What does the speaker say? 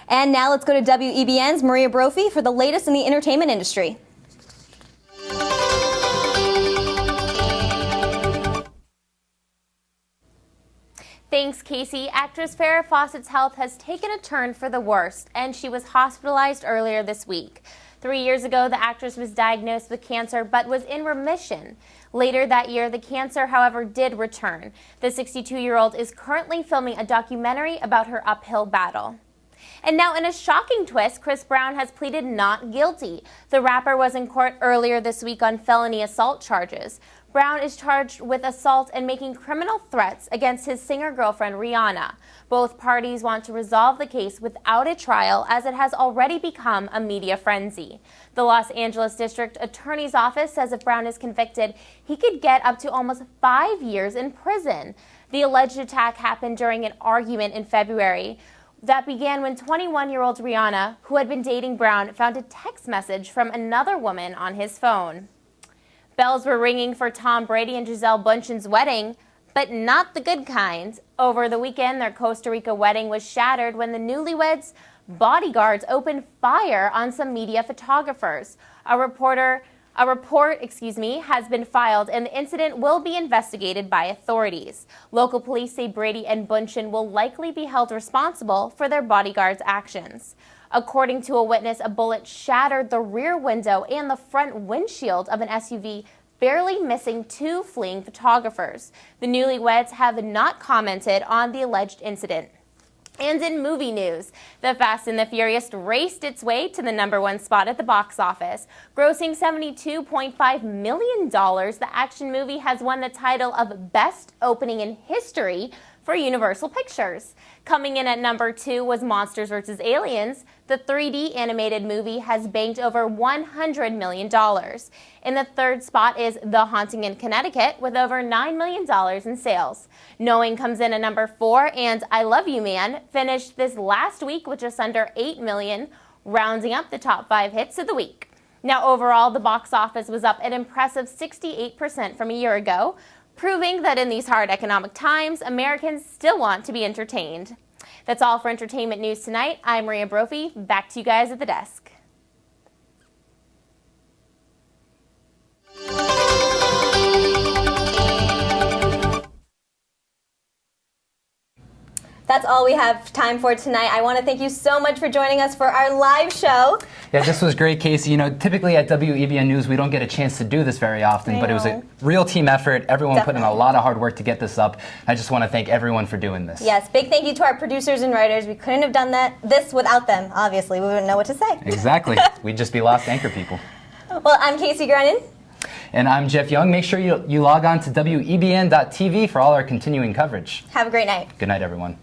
And now let's go to WEBN's Maria Brophy for the latest in the entertainment industry. Thanks, Casey. Actress Farrah Fawcett's health has taken a turn for the worst, and she was hospitalized earlier this week. 3 years ago, the actress was diagnosed with cancer but was in remission. Later that year, the cancer, however, did return. The 62-year-old is currently filming a documentary about her uphill battle. And now, in a shocking twist, Chris Brown has pleaded not guilty. The rapper was in court earlier this week on felony assault charges. Brown is charged with assault and making criminal threats against his singer-girlfriend Rihanna. Both parties want to resolve the case without a trial, as it has already become a media frenzy. The Los Angeles District Attorney's Office says if Brown is convicted, he could get up to almost 5 years in prison. The alleged attack happened during an argument in February that began when 21-year-old Rihanna, who had been dating Brown, found a text message from another woman on his phone. Bells were ringing for Tom Brady and Gisele Bündchen's wedding, but not the good kind. Over the weekend, their Costa Rica wedding was shattered when the newlyweds' bodyguards opened fire on some media photographers. A report has been filed, and the incident will be investigated by authorities. Local police say Brady and Bündchen will likely be held responsible for their bodyguards' actions. According to a witness, a bullet shattered the rear window and the front windshield of an SUV, barely missing 2 fleeing photographers. The newlyweds have not commented on the alleged incident. And in movie news, The Fast and the Furious raced its way to the #1 spot at the box office. Grossing $72.5 million, the action movie has won the title of Best Opening in History for Universal Pictures. Coming in at #2 was Monsters vs. Aliens. The 3D animated movie has banked over $100 million. In the third spot is The Haunting in Connecticut with over $9 million in sales. Knowing comes in at #4, and I Love You Man finished this last week with just under $8 million, rounding up the top 5 hits of the week. Now overall, the box office was up an impressive 68% from a year ago, proving that in these hard economic times, Americans still want to be entertained. That's all for entertainment news tonight. I'm Maria Brophy. Back to you guys at the desk. That's all we have time for tonight. I want to thank you so much for joining us for our live show. Yeah, this was great, Casey. You know, typically at WEBN News, we don't get a chance to do this very often, but it was a real team effort. Everyone put in a lot of hard work to get this up. I just want to thank everyone for doing this. Yes, big thank you to our producers and writers. We couldn't have done this without them, obviously. We wouldn't know what to say. Exactly. We'd just be lost anchor people. Well, I'm Casey Grennan. And I'm Jeff Young. Make sure you log on to WEBN.TV for all our continuing coverage. Have a great night. Good night, everyone.